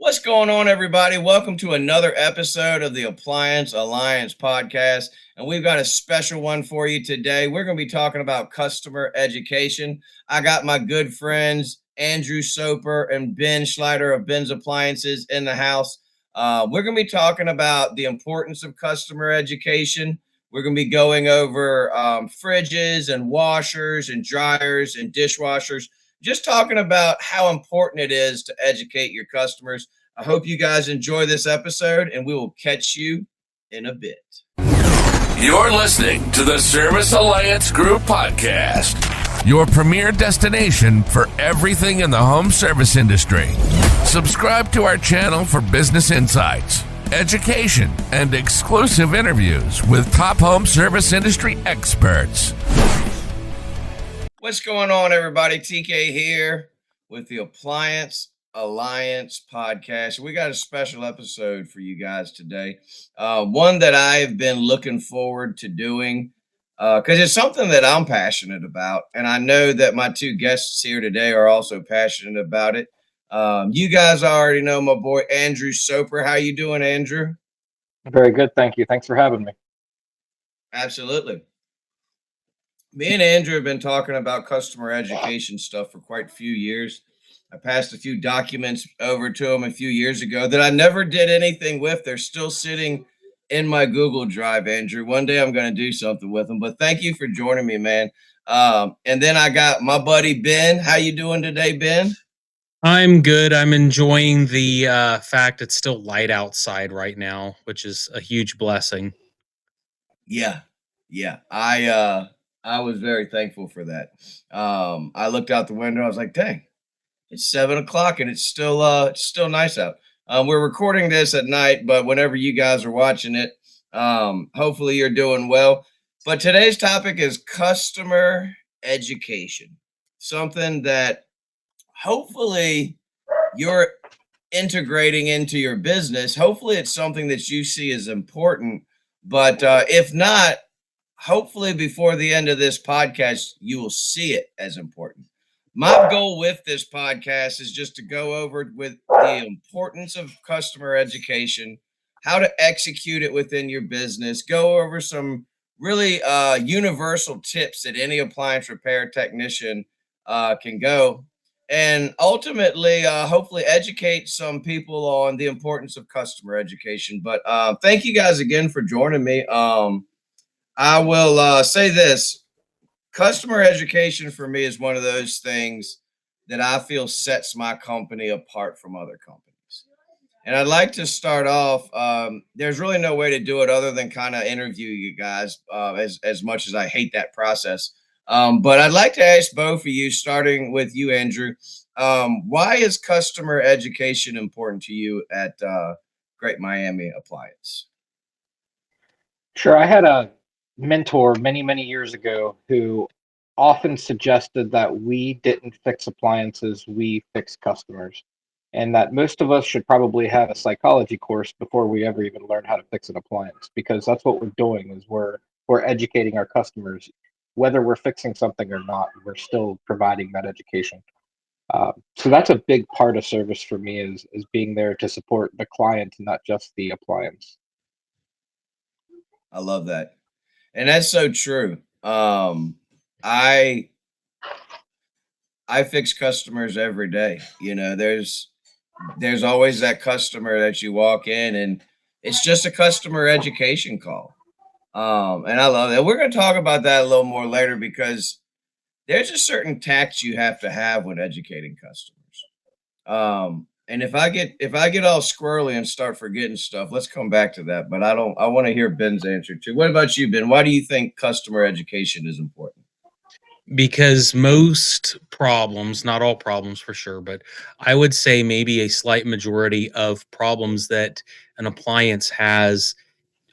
What's going on, everybody? Welcome to another episode of the Appliance Alliance podcast. And we've got a special one for you today. We're going to be talking about customer education. I got my good friends, Andrew Soper and Ben Schlichter of Ben's Appliances in the house. We're going to be talking about the importance of customer education. We're going to be going over fridges and washers and dryers and dishwashers, just talking about how important it is to educate your customers. I hope you guys enjoy this episode, and we will catch you in a bit. You're listening to the Service Alliance Group podcast, your premier destination for everything in the home service industry. Subscribe to our channel for business insights, education, and exclusive interviews with top home service industry experts. What's going on, everybody? TK here with the Appliance Alliance podcast. We got a special episode for you guys today. One that I have been looking forward to doing because it's something that I'm passionate about. And I know that my two guests here today are also passionate about it. You guys already know my boy, Andrew Soper. How you doing, Andrew? Very good. Thank you. Thanks for having me. Absolutely. Me and Andrew have been talking about customer education stuff for quite a few years. I passed a few documents over to him a few years ago that I never did anything with. They're still sitting in my Google Drive, Andrew. One day I'm going to do something with them, but thank you for joining me, man. And then I got my buddy, Ben. How you doing today, Ben? I'm good. I'm enjoying the fact it's still light outside right now, which is a huge blessing. Yeah. I was very thankful for that. I looked out the window. I was like, dang, it's 7:00 and it's still nice out. We're recording this at night, but whenever you guys are watching it, hopefully you're doing well. But today's topic is customer education, something that hopefully you're integrating into your business. Hopefully it's something that you see as important, but if not, hopefully before the end of this podcast, you will see it as important. My goal with this podcast is just to go over with the importance of customer education, how to execute it within your business, go over some really universal tips that any appliance repair technician can go, and ultimately, hopefully educate some people on the importance of customer education. But thank you guys again for joining me. I will say this. Customer education for me is one of those things that I feel sets my company apart from other companies. And I'd like to start off, there's really no way to do it other than kind of interview you guys, as much as I hate that process. But I'd like to ask both of you, starting with you, Andrew, why is customer education important to you at Great Miami Appliance? Sure. I had a mentor many years ago who often suggested that we didn't fix appliances, we fix customers. And that most of us should probably have a psychology course before we ever even learn how to fix an appliance, because that's what we're doing is we're educating our customers. Whether we're fixing something or not, we're still providing that education. So that's a big part of service for me is being there to support the client, not just the appliance. I love that. And that's so true. I fix customers every day. You know, there's always that customer that you walk in and it's just a customer education call. And I love that. We're going to talk about that a little more later because there's a certain tact you have to have when educating customers. And if I get all squirrely and start forgetting stuff, let's come back to that. But I want to hear Ben's answer too. What about you, Ben? Why do you think customer education is important? Because most problems, not all problems for sure, but I would say maybe a slight majority of problems that an appliance has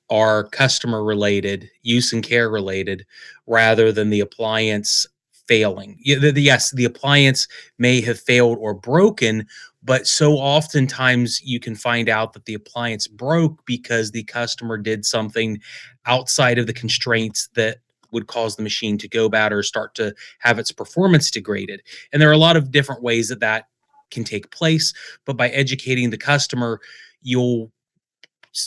are customer related, use and care related, rather than the appliance failing. Yes, the appliance may have failed or broken, but so oftentimes you can find out that the appliance broke because the customer did something outside of the constraints that would cause the machine to go bad or start to have its performance degraded. And there are a lot of different ways that can take place. But by educating the customer, you'll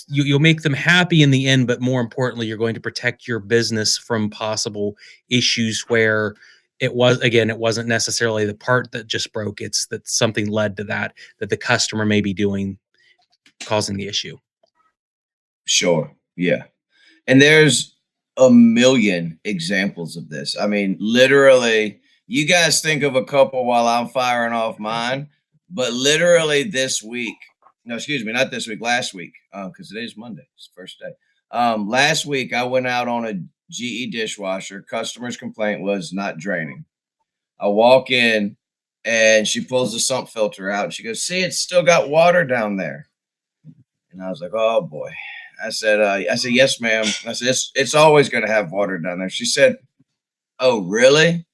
you'll make them happy in the end, but more importantly, you're going to protect your business from possible issues where it wasn't necessarily the part that just broke, it's that something led to that the customer may be doing, causing the issue. Sure. Yeah. And there's a million examples of this. I mean, literally, you guys think of a couple while I'm firing off mine, but literally this week, no, excuse me, not this week, last week, because today's Monday, it's the first day. Last week, I went out on a GE dishwasher. Customer's complaint was not draining. I walk in and she pulls the sump filter out and she goes, "See, it's still got water down there." And I was like, "Oh boy." I said, "Yes, ma'am." I said, it's always going to have water down there." She said, "Oh, really?"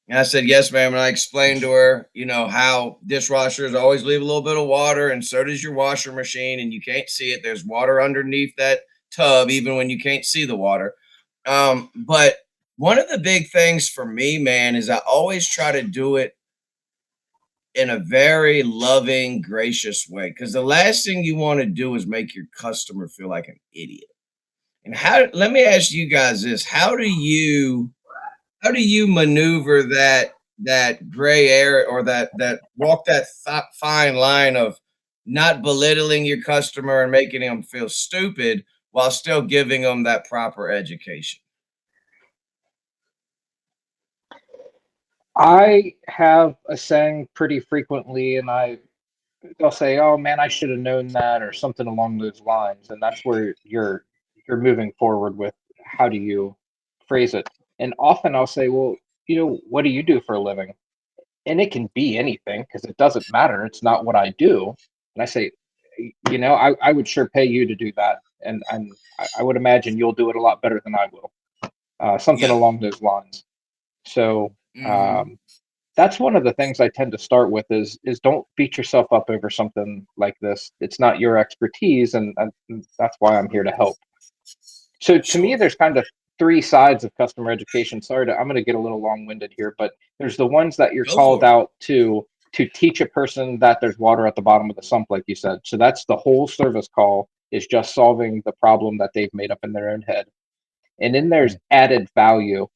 And I said, "Yes, ma'am." And I explained to her, how dishwashers always leave a little bit of water, and so does your washer machine, and you can't see it. There's water underneath that tub, even when you can't see the water. But one of the big things for me, man, is I always try to do it in a very loving, gracious way. Because the last thing you want to do is make your customer feel like an idiot. And let me ask you guys this. How do you maneuver that gray area, or that walk that fine line of not belittling your customer and making them feel stupid while still giving them that proper education? I have a saying pretty frequently, and they'll say, "Oh man, I should have known that," or something along those lines, and that's where you're moving forward with how do you phrase it. And often I'll say, "Well, what do you do for a living?" And it can be anything because it doesn't matter. It's not what I do. And I say, I would sure pay you to do that, and I would imagine you'll do it a lot better than I will. Something Yeah. along those lines. So Hmm. um, that's one of the things I tend to start with is don't beat yourself up over something like this. It's not your expertise, and that's why I'm here to help. So to me, Sure. there's kind of three sides of customer education. I'm going to get a little long-winded here, but there's the ones that you're Go called for it. out to teach a person that there's water at the bottom of the sump, like you said. So that's the whole service call, is just solving the problem that they've made up in their own head. And then there's added value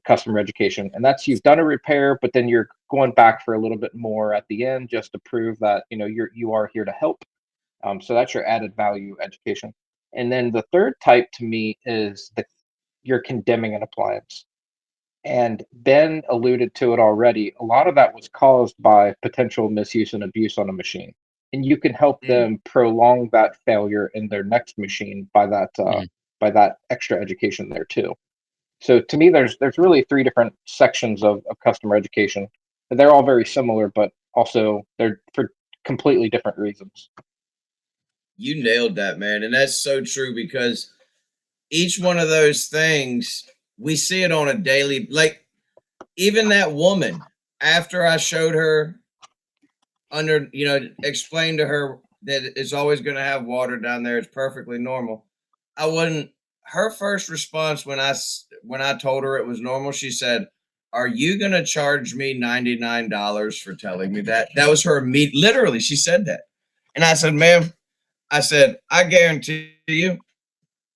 customer education, and that's you've done a repair, but then you're going back for a little bit more at the end just to prove that you are here to help. So that's your added value education. And then the third type to me is you're condemning an appliance. And Ben alluded to it already. A lot of that was caused by potential misuse and abuse on a machine. And you can help Mm. them prolong that failure in their next machine by that extra education there too. So to me, there's really three different sections of customer education. They're all very similar, but also they're for completely different reasons. You nailed that, man. And that's so true because each one of those things, we see it on a daily, like even that woman, after I showed her explained to her that it's always going to have water down there. It's perfectly normal. I wouldn't, her first response when I told her it was normal, she said, "Are you going to charge me $99 for telling me that?" That was her literally, she said that. And I said, "Ma'am," I said, "I guarantee you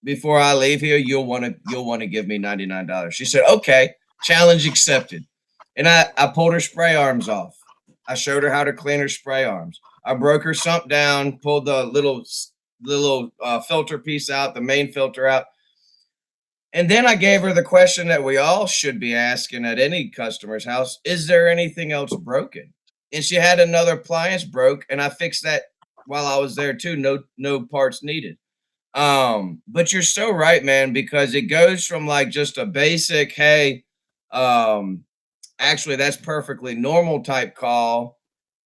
before I leave here, you'll want to give me $99." She said, "Okay, challenge accepted." And I pulled her spray arms off. I showed her how to clean her spray arms. I broke her sump down, pulled the little filter piece out, the main filter out. And then I gave her the question that we all should be asking at any customer's house: is there anything else broken? And she had another appliance broke, and I fixed that while I was there too. No parts needed. But you're so right, man, because it goes from like just a basic, hey, um, actually that's perfectly normal type call.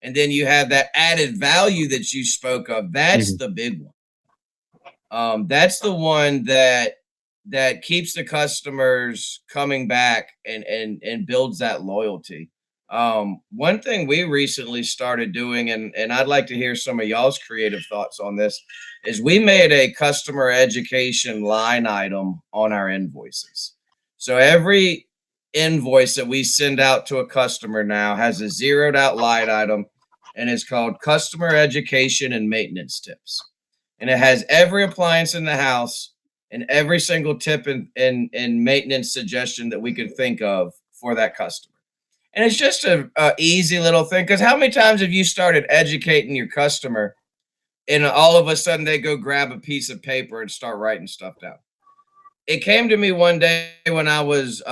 And then you have that added value that you spoke of. That's Mhm. the big one. That's the one that keeps the customers coming back and builds that loyalty. One thing we recently started doing, and I'd like to hear some of y'all's creative thoughts on this, is we made a customer education line item on our invoices. So every invoice that we send out to a customer now has a zeroed out line item and it's called Customer Education and Maintenance Tips. And it has every appliance in the house and every single tip and maintenance suggestion that we could think of for that customer. And it's just a easy little thing. Because how many times have you started educating your customer and all of a sudden they go grab a piece of paper and start writing stuff down? It came to me one day when I was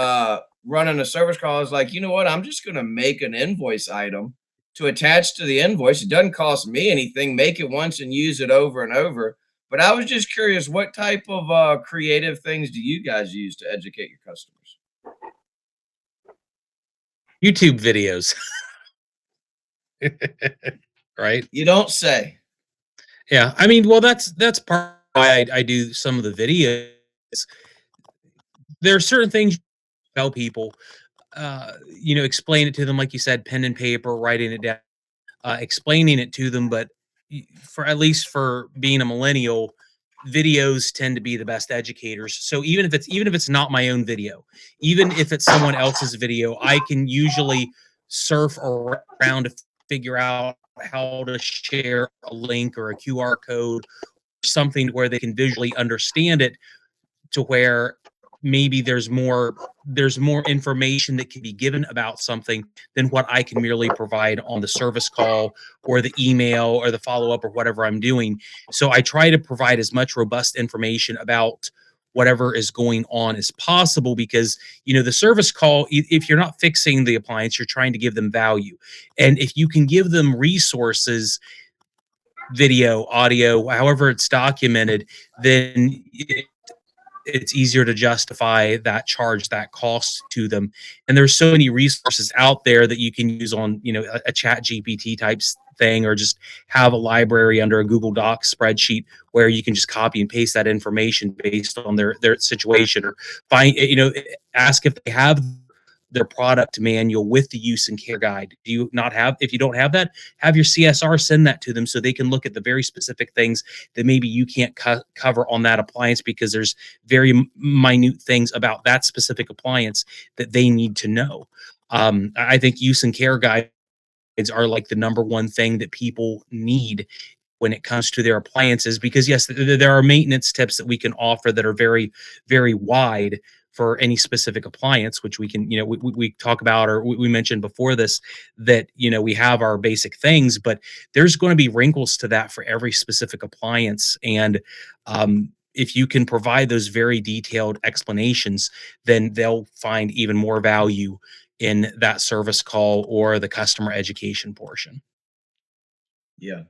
running a service call. I was like, you know what? I'm just going to make an invoice item to attach to the invoice. It doesn't cost me anything. Make it once and use it over and over. But I was just curious, what type of creative things do you guys use to educate your customers? YouTube videos. Right? You don't say. Yeah. I mean, well, that's part why I do some of the videos. There are certain things you tell people, explain it to them, like you said, pen and paper, writing it down, explaining it to them. But for at least for being a millennial, videos tend to be the best educators. So even if it's not my own video, even if it's someone else's video, I can usually surf around to figure out how to share a link or a QR code, something where they can visually understand it, to where maybe there's more information that can be given about something than what I can merely provide on the service call or the email or the follow-up or whatever I'm doing. So I try to provide as much robust information about whatever is going on as possible, because the service call, if you're not fixing the appliance, you're trying to give them value. And if you can give them resources, video, audio, however it's documented, then it's easier to justify that charge, that cost to them. And there's so many resources out there that you can use on, a chat GPT types thing, or just have a library under a Google Docs spreadsheet where you can just copy and paste that information based on their situation, or find, ask if they have their product manual with the use and care guide. Do you not have, if you don't have that, have your CSR send that to them so they can look at the very specific things that maybe you can't cover on that appliance, because there's very minute things about that specific appliance that they need to know. I think use and care guides are like the number one thing that people need when it comes to their appliances, because yes, there are maintenance tips that we can offer that are very, very wide for any specific appliance, which we can, we talk about, or we mentioned before this, that, we have our basic things, but there's going to be wrinkles to that for every specific appliance. And if you can provide those very detailed explanations, then they'll find even more value in that service call or the customer education portion. Yeah.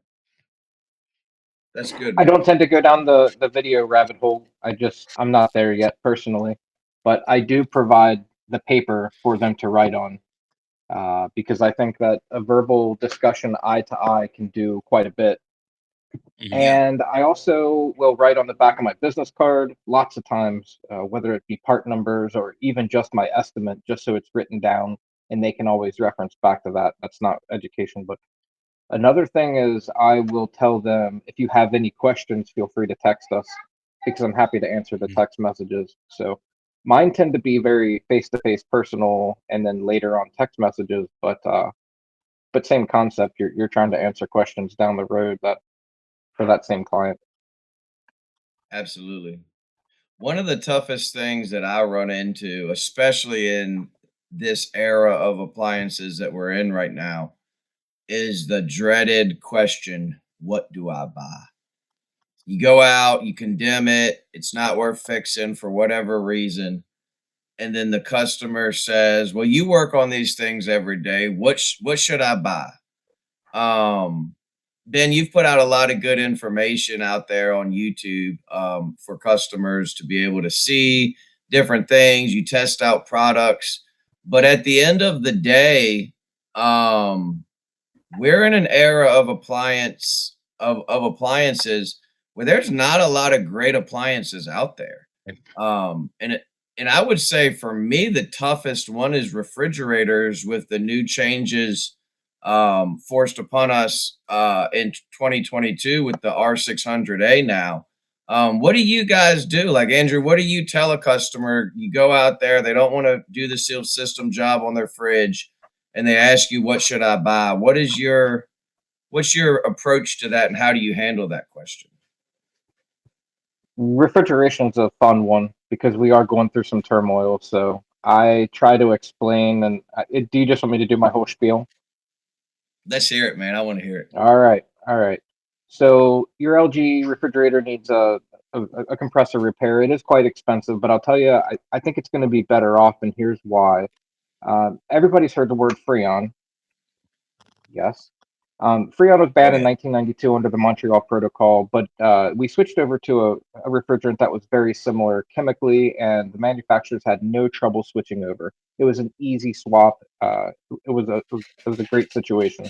That's good, I man. don't tend to go down the video rabbit hole. I'm not there yet personally, but I do provide the paper for them to write on, because I think that a verbal discussion eye to eye can do quite a bit. Mhm. And I also will write on the back of my business card lots of times, whether it be part numbers or even just my estimate, just so it's written down and they can always reference back to that. That's not education, but another thing is I will tell them, if you have any questions, feel free to text us, because I'm happy to answer the text messages. So mine tend to be very face-to-face personal, and then later on text messages, but same concept. You're trying to answer questions down the road that for that same client. Absolutely. One of the toughest things that I run into, especially in this era of appliances that we're in right now, is the dreaded question, what do I buy? You go out, you condemn it, it's not worth fixing for whatever reason. And then the customer says, well, you work on these things every day. What should I buy? Ben, you've put out a lot of good information out there on YouTube for customers to be able to see different things. You test out products, but at the end of the day, we're in an era of appliances where there's not a lot of great appliances out there. And I would say for me, the toughest one is refrigerators, with the new changes forced upon us in 2022 with the R600A now. What do you guys do? Like, Andrew, what do you tell a customer? You go out there, they don't want to do the sealed system job on their fridge, and they ask you, what should I buy? What is your what's your approach to that, and how do you handle that question? Refrigeration's a fun one because we are going through some turmoil. So I try to explain. And do you just want me to do my whole spiel? Let's hear it, man. I want to hear it. All right, all right. So your LG refrigerator needs a compressor repair. It is quite expensive, but I'll tell you, I think it's going to be better off, and here's why. Everybody's heard the word Freon. Yes. Freon was Oh banned in yeah. 1992 under the Montreal Protocol, but we switched over to a refrigerant that was very similar chemically, and the manufacturers had no trouble switching over. It was an easy swap. It was a great situation.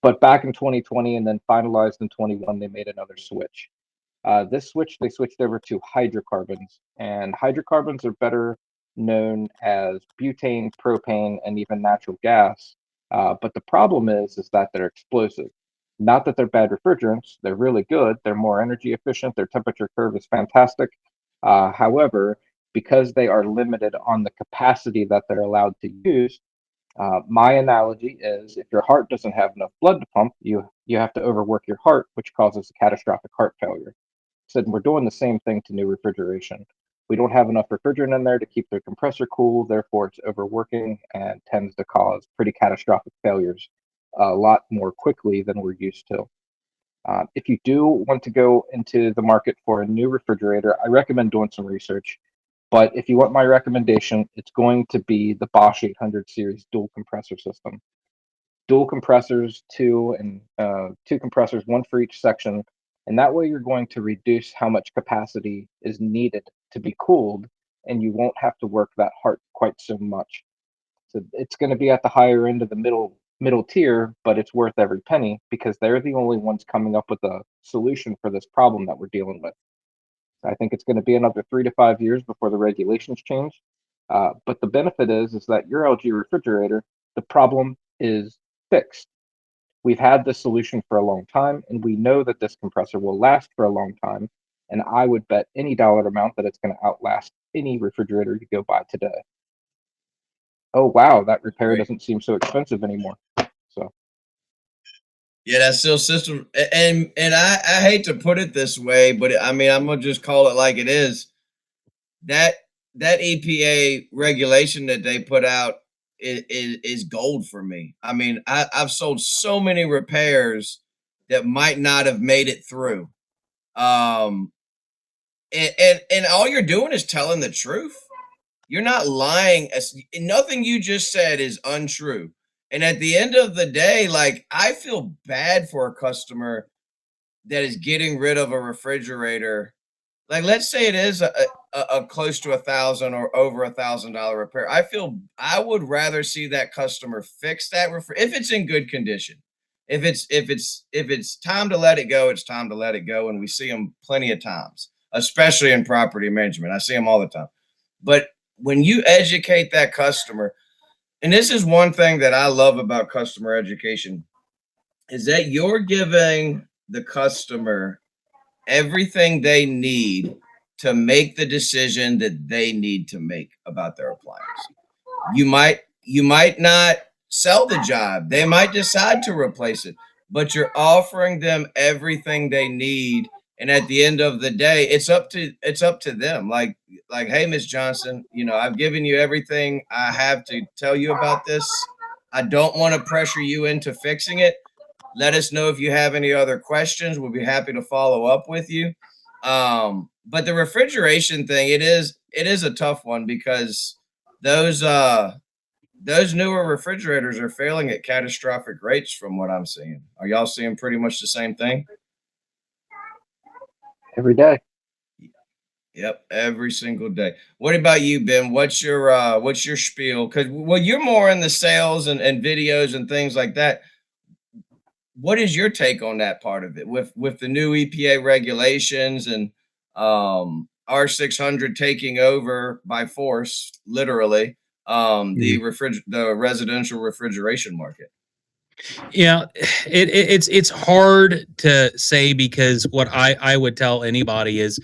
But back in 2020 and then finalized in 21, they made another switch. This switch, they switched over to hydrocarbons, and hydrocarbons are better known as butane, propane, and even natural gas. But the problem is that they're explosive. Not that they're bad refrigerants; they're really good. They're more energy efficient. Their temperature curve is fantastic. However, because they are limited on the capacity that they're allowed to use, my analogy is if your heart doesn't have enough blood to pump, you have to overwork your heart, which causes a catastrophic heart failure. Said we're doing the same thing to new refrigeration. We don't have enough refrigerant in there to keep the compressor cool, therefore it's overworking and tends to cause pretty catastrophic failures a lot more quickly than we're used to. If you do want to go into the market for a new refrigerator, I recommend doing some research. But if you want my recommendation, it's going to be the Bosch 800 series dual compressor system. Dual compressors, two compressors, one for each section, and that way you're going to reduce how much capacity is needed to be cooled, and you won't have to work that heart quite so much. So it's going to be at the higher end of the middle tier, but it's worth every penny because they're the only ones coming up with a solution for this problem that we're dealing with. I think it's going to be another 3 to 5 years before the regulations change. But the benefit is that your LG refrigerator, the problem is fixed. We've had this solution for a long time, and we know that this compressor will last for a long time. And I would bet any dollar amount that it's going to outlast any refrigerator you go buy today. Oh wow, that repair Great. doesn't seem so expensive anymore. So Yeah, that's still system, and I hate to put it this way, but I mean I'm gonna just call it like it is. That that EPA regulation that they put out is gold for me. I mean, I've sold so many repairs that might not have made it through. Um, and all you're doing is telling the truth. You're not lying. Nothing you just said is untrue. And at the end of the day, like I feel bad for a customer that is getting rid of a refrigerator. Like, let's say it is a close to 1,000 or over $1,000 repair. I would rather see that customer fix that if it's in good condition. If it's time to let it go, it's time to let it go, and we see them plenty of times, especially in property management. I see them all the time. But when you educate that customer, and this is one thing that I love about customer education, is that you're giving the customer everything they need to make the decision that they need to make about their appliance. You might not sell the job. They might decide to replace it, but you're offering them everything they need. And at the end of the day, it's up to them. Like, hey, Miss Johnson, I've given you everything I have to tell you about this. I don't want to pressure you into fixing it. Let us know if you have any other questions. We'll be happy to follow up with you. But the refrigeration thing, it is a tough one because those those newer refrigerators are failing at catastrophic rates from what I'm seeing. Are y'all seeing pretty much the same thing? every day. Yep, every single day. What about you, Ben? What's your spiel? Because well, you're more in the sales and videos and things like that. What is your take on that part of it with the new EPA regulations and R600 taking over by force, literally, the residential refrigeration market? Yeah, it's hard to say because what I would tell anybody is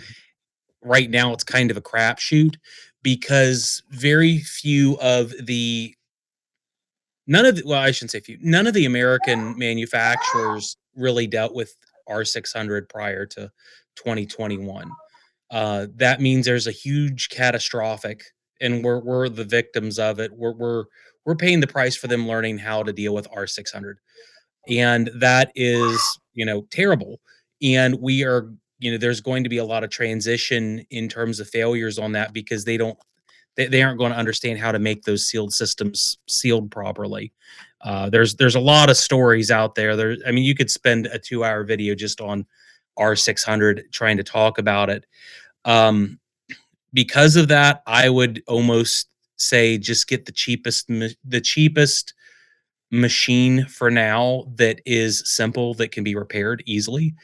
right now it's kind of a crapshoot because very few of the I shouldn't say few. None of the American manufacturers really dealt with R600 prior to 2021. That means there's a huge catastrophic, and we're the victims of it. We're paying the price for them learning how to deal with R600, and that is terrible. And we are there's going to be a lot of transition in terms of failures on that because they aren't going to understand how to make those sealed systems sealed properly. There's a lot of stories out there. I mean, you could spend a 2-hour video just on R600 trying to talk about it. Because of that, I would almost say just get the cheapest machine for now that is simple, that can be repaired easily.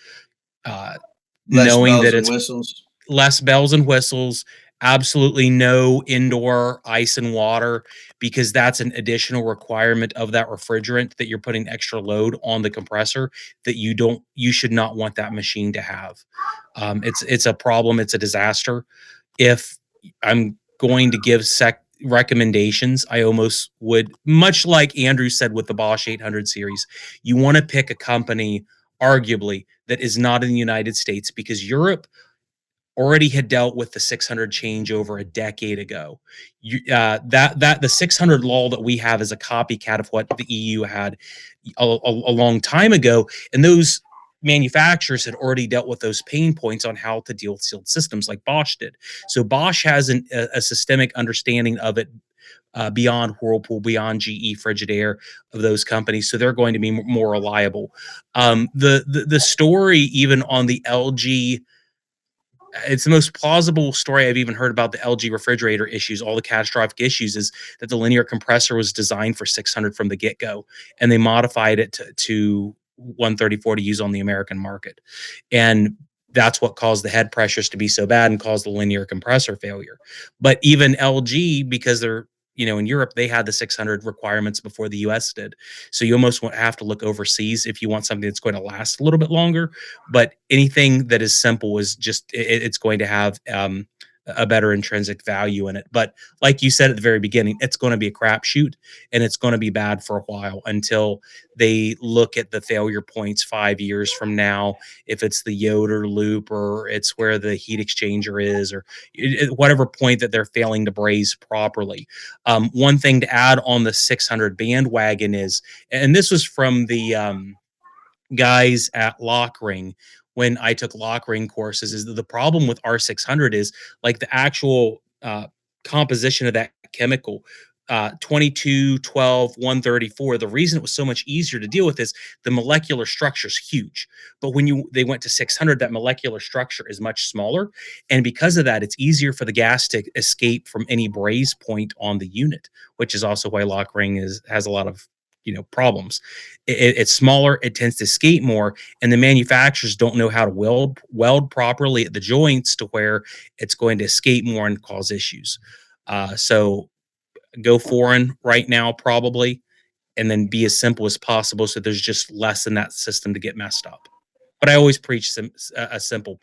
Less Knowing bells that and it's whistles. less bells and whistles, absolutely no indoor ice and water, because that's an additional requirement of that refrigerant that you're putting extra load on the compressor that you should not want that machine to have. It's a problem. It's a disaster. If I'm going to give recommendations, I almost would, much like Andrew said with the Bosch 800 series, you want to pick a company arguably that is not in the United States, because Europe already had dealt with the 600 change over a decade ago. That the 600 law that we have is a copycat of what the EU had a long time ago, and those manufacturers had already dealt with those pain points on how to deal with sealed systems like Bosch did. So Bosch has a systemic understanding of it, beyond Whirlpool, beyond GE, Frigidaire, of those companies. So they're going to be more reliable. The story even on the LG, it's the most plausible story I've even heard about the LG refrigerator issues, all the catastrophic issues, is that the linear compressor was designed for 600 from the get-go, and they modified it to 134 to use on the American market. And that's what caused the head pressures to be so bad and caused the linear compressor failure. But even LG, because they're in Europe, they had the 600 requirements before the US did. So you almost have to look overseas if you want something that's going to last a little bit longer. But anything that is simple is just it's going to have a better intrinsic value in it. But like you said at the very beginning, it's going to be a crapshoot, and it's going to be bad for a while until they look at the failure points 5 years from now. If it's the Yoder loop, or it's where the heat exchanger is, or whatever point that they're failing to braze properly. One thing to add on the 600 bandwagon is, and this was from the guys at Lockring when I took Lockring courses, is that the problem with R600 is like the actual composition of that chemical. 22, 12, 134. The reason it was so much easier to deal with is the molecular structure is huge. But when they went to 600, that molecular structure is much smaller. And because of that, it's easier for the gas to escape from any braze point on the unit, which is also why Lockring has a lot of problems. It's smaller, it tends to escape more, and the manufacturers don't know how to weld properly at the joints to where it's going to escape more and cause issues. So go foreign right now, probably, and then be as simple as possible, so there's just less in that system to get messed up. But I always preach a simple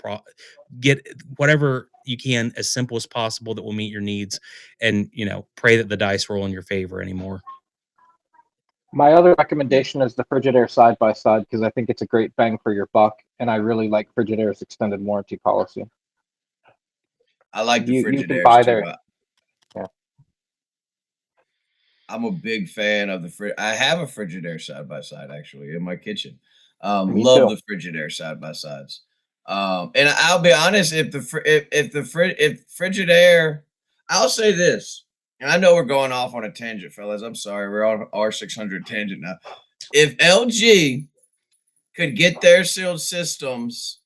get whatever you can as simple as possible that will meet your needs, and pray that the dice roll in your favor anymore. My other recommendation is the Frigidaire side by side, because I think it's a great bang for your buck, and I really like Frigidaire's extended warranty policy. I like the You can Frigidaire's buy too. their. Yeah. I'm a big fan of I have a Frigidaire side by side actually in my kitchen. Me Love too. the Frigidaire side by sides. And I'll be honest, if Frigidaire, I'll say this, and I know we're going off on a tangent, fellas. I'm sorry, we're on R600 tangent now. If LG could get their sealed systems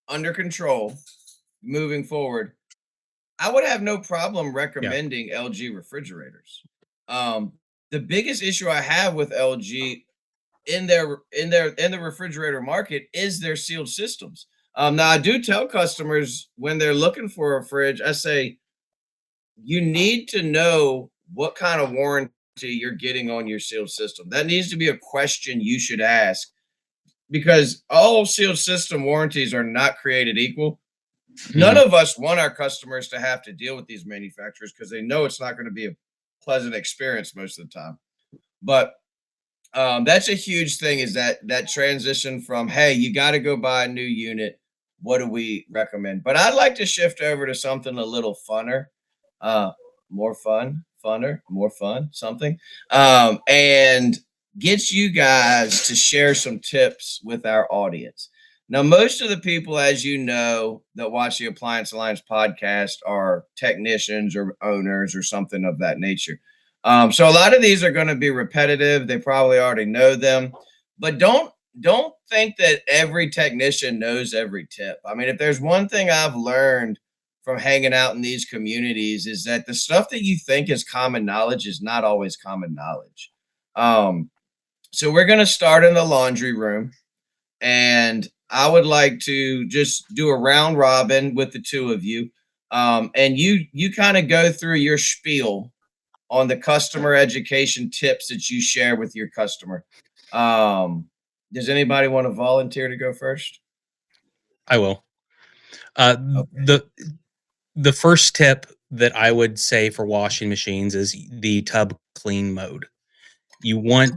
under control moving forward, I would have no problem recommending LG refrigerators. The biggest issue I have with LG in the refrigerator market is their sealed systems. Now I do tell customers when they're looking for a fridge, I say you need to know what kind of warranty you're getting on your sealed system. That needs to be a question you should ask, because all sealed system warranties are not created equal. None of us want our customers to have to deal with these manufacturers because they know it's not going to be a pleasant experience most of the time. But that's a huge thing, is that transition from, hey, you got to go buy a new unit. What do we recommend? But I'd like to shift over to something a little funner, uh, more fun, funner, more fun, something, and get you guys to share some tips with our audience. Now, most of the people, as you know, that watch the Appliance Alliance podcast are technicians or owners or something of that nature. So a lot of these are going to be repetitive. They probably already know them, but don't think that every technician knows every tip. I mean, if there's one thing I've learned from hanging out in these communities, is that the stuff that you think is common knowledge is not always common knowledge. Um, so we're going to start in the laundry room, and I would like to just do a round robin with the two of you, and you kind of go through your spiel on the customer education tips that you share with your customer. Um, does anybody want to volunteer to go first? I will. Okay. The first tip that I would say for washing machines is the tub clean mode. You want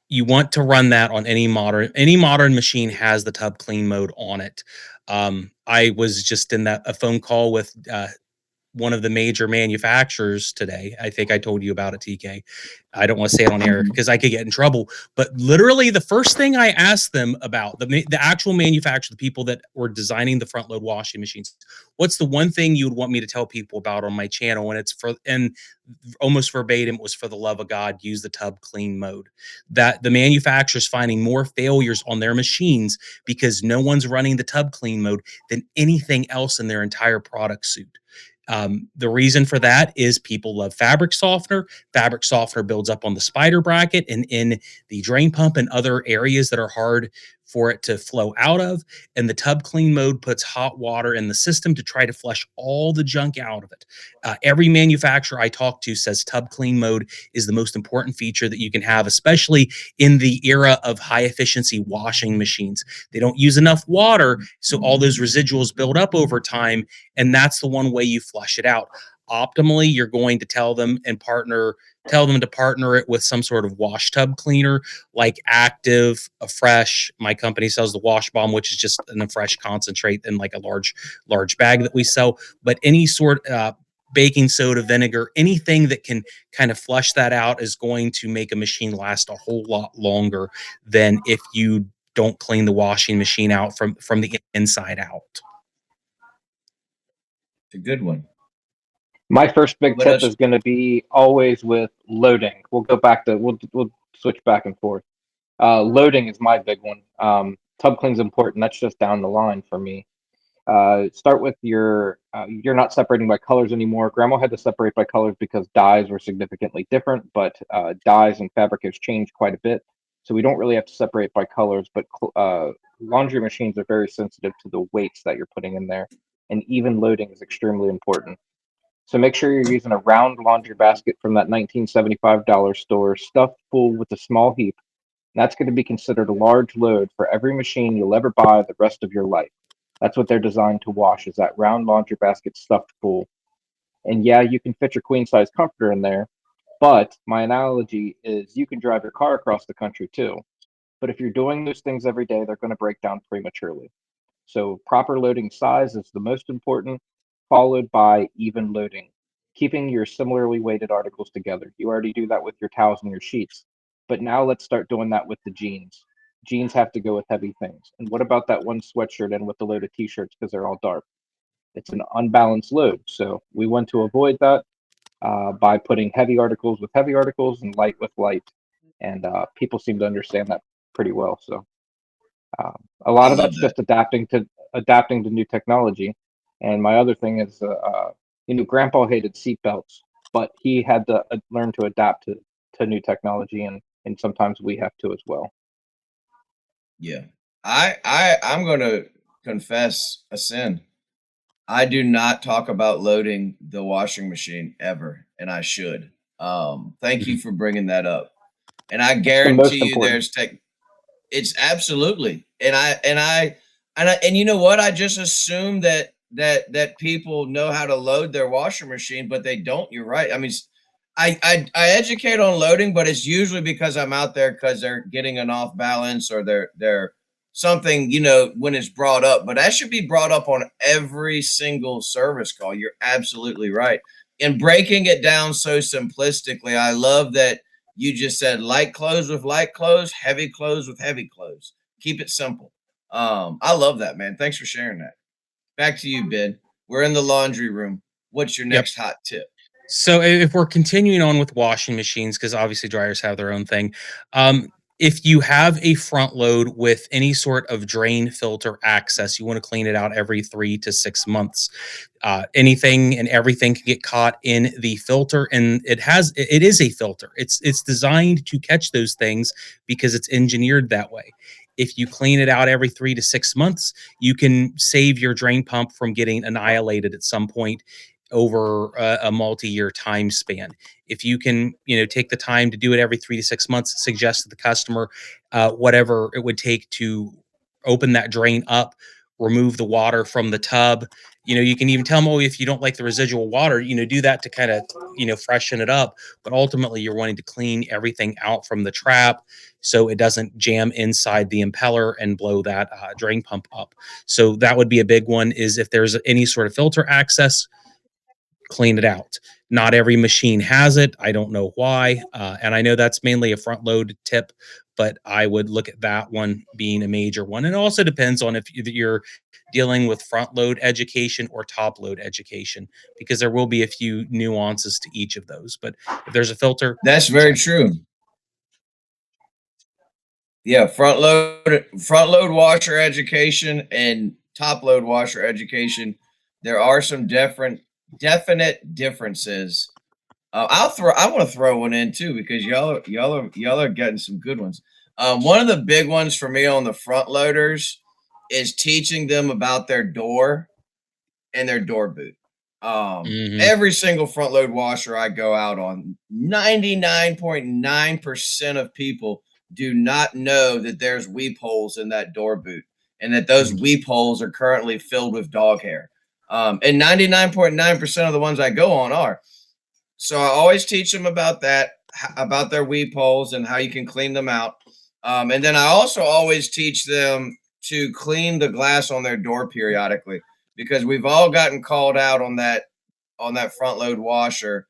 to run that on any modern machine has the tub clean mode on it. I was just in a phone call with one of the major manufacturers today. I think I told you about it, TK. I don't want to say it on air because I could get in trouble. But literally, the first thing I asked them about, the actual manufacturer, the people that were designing the front load washing machines, what's the one thing you would want me to tell people about on my channel? And almost verbatim, it was, for the love of God, use the tub clean mode. That the manufacturer's finding more failures on their machines because no one's running the tub clean mode than anything else in their entire product suite. The reason for that is people love fabric softener. Fabric softener builds up on the spider bracket and in the drain pump and other areas that are hard for it to flow out of. And the tub clean mode puts hot water in the system to try to flush all the junk out of it. Every manufacturer I talk to says tub clean mode is the most important feature that you can have, especially in the era of high efficiency washing machines. They don't use enough water, so all those residuals build up over time, and that's the one way you flush it out. Optimally, you're going to tell them to partner it with some sort of wash tub cleaner like Active, Fresh. My company sells the Wash Bomb, which is just a fresh concentrate in like a large bag that we sell. But any sort baking soda, vinegar, anything that can kind of flush that out is going to make a machine last a whole lot longer than if you don't clean the washing machine out from the inside out. It's a good one. My first big What tip else? is going to be always with loading. We'll switch back and forth. Loading is my big one. Tub clean's important. That's just down the line for me. Start with you're not separating by colors anymore. Grandma had to separate by colors because dyes were significantly different, but dyes and fabric has changed quite a bit. So we don't really have to separate by colors, but laundry machines are very sensitive to the weights that you're putting in there. And even loading is extremely important. So make sure you're using a round laundry basket from that $1975 store, stuffed full with a small heap. That's going to be considered a large load for every machine you'll ever buy the rest of your life. That's what they're designed to wash, is that round laundry basket stuffed full. And yeah, you can fit your queen size comforter in there, but my analogy is you can drive your car across the country too. But if you're doing those things every day, they're going to break down prematurely. So proper loading size is the most important, followed by even loading, keeping your similarly weighted articles together. You already do that with your towels and your sheets, but now let's start doing that with the jeans. Jeans have to go with heavy things. And what about that one sweatshirt in with the load of t-shirts because they're all dark? It's an unbalanced load. So we want to avoid that by putting heavy articles with heavy articles and light with light. And people seem to understand that pretty well. So a I lot of love that's that. just adapting to new technology. And my other thing is, Grandpa hated seatbelts, but he had to learn to adapt to new technology, and sometimes we have to as well. Yeah. I'm going to confess a sin. I do not talk about loading the washing machine ever, and I should. Thank you Mhm. for bringing that up. And I It's the most guarantee you important. there's tech. It's absolutely. And you know what? I just assume that people know how to load their washer machine, but they don't. You're right. I mean, I educate on loading, but it's usually because I'm out there because they're getting an off balance or they're something, when it's brought up. But that should be brought up on every single service call. You're absolutely right. And breaking it down so simplistically, I love that you just said light clothes with light clothes, heavy clothes with heavy clothes. Keep it simple. I love that, man. Thanks for sharing that. Back to you, Ben. We're in the laundry room. What's your Yep. next hot tip? So if we're continuing on with washing machines, because obviously dryers have their own thing, if you have a front load with any sort of drain filter access, you want to clean it out every 3 to 6 months. Anything and everything can get caught in the filter, and it is a filter. It's designed to catch those things because it's engineered that way. If you clean it out every 3 to 6 months, you can save your drain pump from getting annihilated at some point over a multi-year time span. If you can, take the time to do it every 3 to 6 months, suggest to the customer whatever it would take to open that drain up, remove the water from the tub. You can even tell them, oh, if you don't like the residual water, do that to kind of, freshen it up. But ultimately, you're wanting to clean everything out from the trap so it doesn't jam inside the impeller and blow that drain pump up. So that would be a big one, is if there's any sort of filter access, clean it out. Not every machine has it. I don't know why. And I know that's mainly a front load tip, but I would look at that one being a major one. And it also depends on if you're dealing with front load education or top load education, because there will be a few nuances to each of those. But if there's a filter, That's very check. true. Yeah, front load washer education and top load washer education. There are some definite differences. I want to throw one in too because y'all are getting some good ones. One of the big ones for me on the front loaders is teaching them about their door and their door boot. Hmm. Every single front load washer I go out on, 99.9% of people do not know that there's weep holes in that door boot and that those weep holes are currently filled with dog hair. And 99.9% of the ones I go on are. So I always teach them about that, about their weep holes and how you can clean them out. And then I also always teach them to clean the glass on their door periodically because we've all gotten called out on that front load washer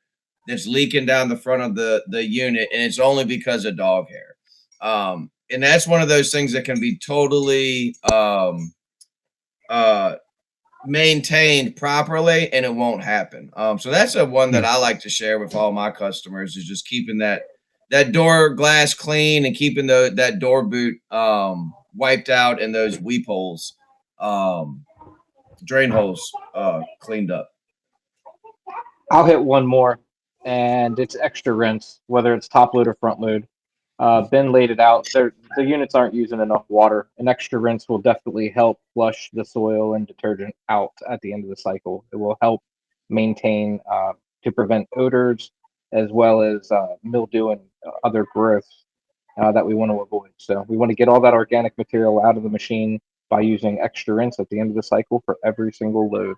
that's leaking down the front of the unit, and it's only because of dog hair. And that's one of those things that can be totally uh, maintained properly and it won't happen. So that's a one that I like to share with all my customers is just keeping that door glass clean and keeping that door boot wiped out and those weep holes, um, drain holes cleaned up. I'll hit one more, and it's extra rinse, whether it's top load or front load. Ben laid it out. The units aren't using enough water. An extra rinse will definitely help flush the soil and detergent out at the end of the cycle. It will help maintain to prevent odors as well as mildew and other growths that we want to avoid. So we want to get all that organic material out of the machine by using extra rinse at the end of the cycle for every single load.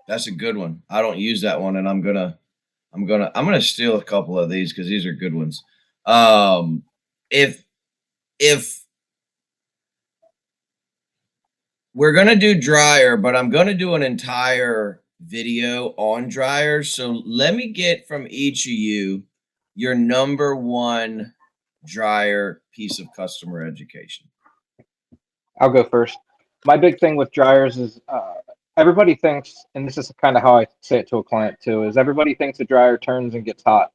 That's a good one. I don't use that one, and I'm gonna steal a couple of these because these are good ones. Um, if if we're gonna do dryer, but I'm gonna do an entire video on dryers. So let me get from each of you your number one dryer piece of customer education. I'll go first. My big thing with dryers is everybody thinks, and this is kind of how I say it to a client too, is everybody thinks a dryer turns and gets hot.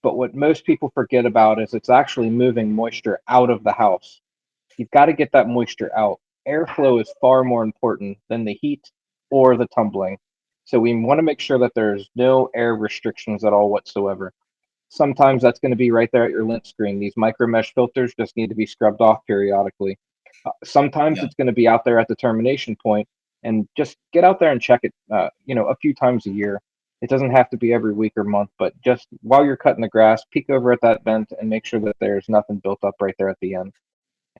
But what most people forget about is it's actually moving moisture out of the house. You've got to get that moisture out. Airflow is far more important than the heat or the tumbling. So we want to make sure that there's no air restrictions at all whatsoever. Sometimes that's going to be right there at your lint screen. These micro mesh filters just need to be scrubbed off periodically. Sometimes Yeah, it's going to be out there at the termination point, and just get out there and check it. A few times a year. It doesn't have to be every week or month, but just while you're cutting the grass, peek over at that vent and make sure that there's nothing built up right there at the end.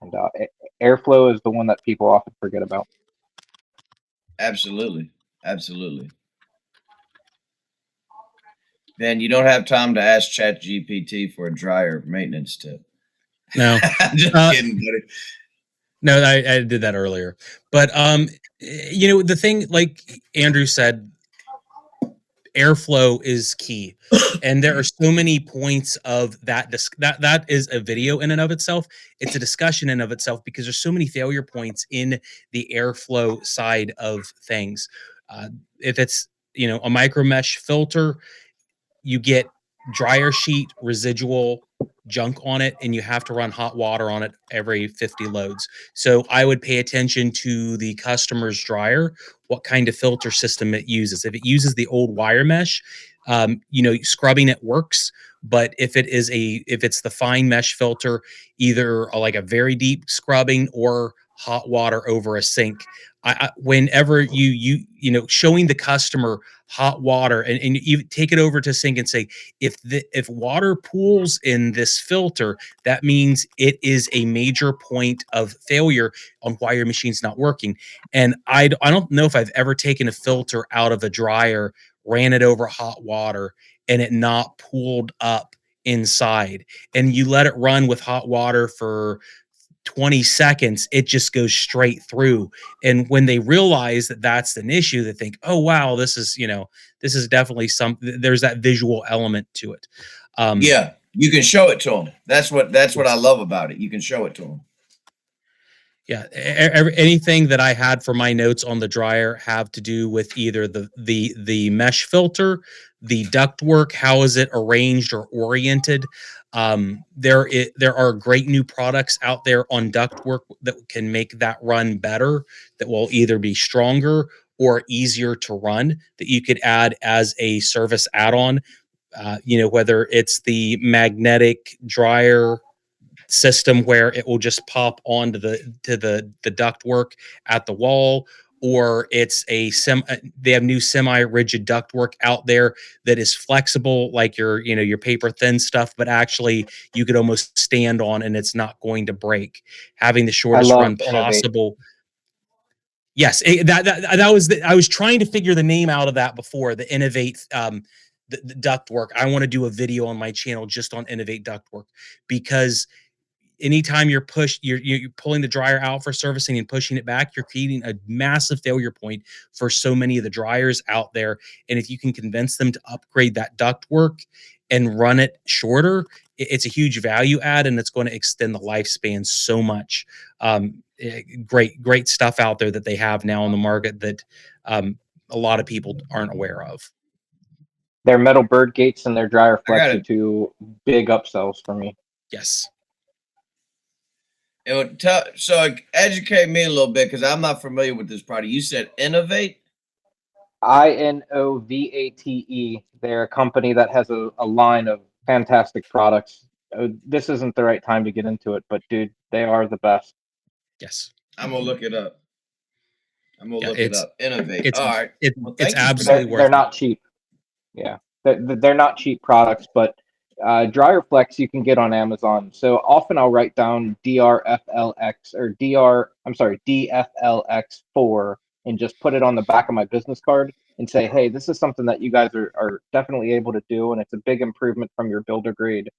And airflow is the one that people often forget about. absolutely, absolutely. then you don't have time to ask ChatGPT for a dryer maintenance tip. No, I'm just uh, kidding, buddy. no, I did that earlier. But the thing, like Andrew said, airflow is key, and there are so many points of that is a video in and of itself. It's a discussion in of itself because there's so many failure points in the airflow side of things. If it's a micro mesh filter, you get dryer sheet residual junk on it, and you have to run hot water on it every 50 loads. So I would pay attention to the customer's dryer, what kind of filter system it uses. If it uses the old wire mesh, scrubbing it works. But if it's the fine mesh filter, either like a very deep scrubbing or hot water over a sink. Whenever showing the customer hot water, and you take it over to sink and say, if water pools in this filter, that means it is a major point of failure on why your machine's not working. And I don't know if I've ever taken a filter out of a dryer, ran it over hot water, and it not pooled up inside. And you let it run with hot water for 20 seconds, it just goes straight through. And when they realize that that's an issue, they think, oh, wow, this is definitely there's that visual element to it. Yeah, you can show it to them. That's what I love about it. You can show it to them. Yeah, anything that I had for my notes on the dryer have to do with either the mesh filter, the ductwork, how is it arranged or oriented. There are great new products out there on ductwork that can make that run better, that will either be stronger or easier to run, that you could add as a service add-on. Whether it's the magnetic dryer system where it will just pop onto the ductwork at the wall, or it's they have new semi-rigid ductwork out there that is flexible, like your paper thin stuff, but actually you could almost stand on and it's not going to break, having the I shortest run love Innovate. possible. Yes, that was I was trying to figure the name out of that before, the Innovate, the ductwork. I want to do a video on my channel just on Innovate ductwork, because anytime you're pulling the dryer out for servicing and pushing it back, you're creating a massive failure point for so many of the dryers out there. And if you can convince them to upgrade that ductwork and run it shorter, it's a huge value add, and it's going to extend the lifespan so much. Great stuff out there that they have now on the market that a lot of people aren't aware of. Their metal bird gates and their dryer I got flex are it. two big upsells for me. Yes. It would so educate me a little bit, because I'm not familiar with this product. You said Innovate? Innovate. They're a company that has a line of fantastic products. This isn't the right time to get into it, but dude, they are the best. Yes. I'm gonna look it up. Innovate. It's All right. Well, it's thank you for absolutely that. worth They're it. not cheap. Yeah, they're not cheap products, but dryer flex you can get on Amazon. So often I'll write down DRFLX or DFLX4 and just put it on the back of my business card and say, hey, this is something that you guys are definitely able to do, and it's a big improvement from your builder grade.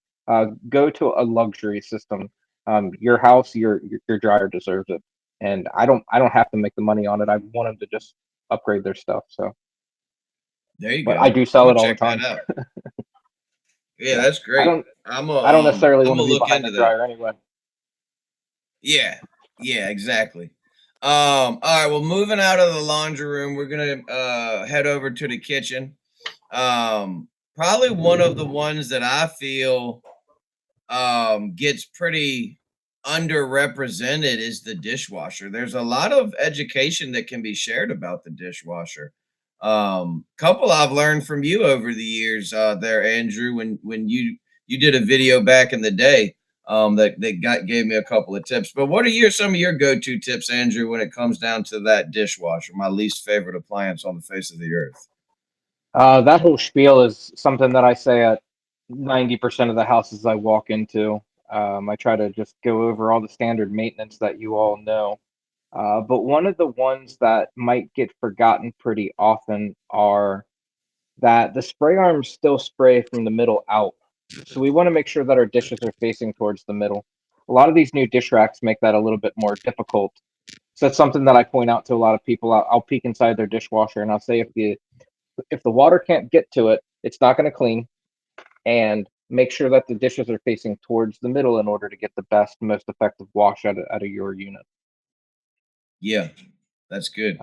Go to a luxury system. Your house, your dryer deserves it, and I don't have to make the money on it. I want them to just upgrade their stuff. So. There you But go. I do I'm sell gonna it all the check that time. out. Yeah, Yeah. that's I great. don't I don't necessarily I'm want to gonna be look behind into the that. dryer anyway. Yeah, yeah, exactly. All right. Well, moving out of the laundry room, we're gonna head over to the kitchen. Probably one of the ones that I feel gets pretty underrepresented is the dishwasher. There's a lot of education that can be shared about the dishwasher. Couple I've learned from you over the years, there, Andrew, when you did a video back in the day, that gave me a couple of tips. But what are some of your go-to tips, Andrew, when it comes down to that dishwasher, my least favorite appliance on the face of the earth? That whole spiel is something that I say at 90% of the houses I walk into. I try to just go over all the standard maintenance that you all know. But one of the ones that might get forgotten pretty often are that the spray arms still spray from the middle out. So we want to make sure that our dishes are facing towards the middle. A lot of these new dish racks make that a little bit more difficult. So that's something that I point out to a lot of people. I'll peek inside their dishwasher and I'll say if the water can't get to it, it's not going to clean. And make sure that the dishes are facing towards the middle in order to get the best, most effective wash out of your unit. Yeah, that's good.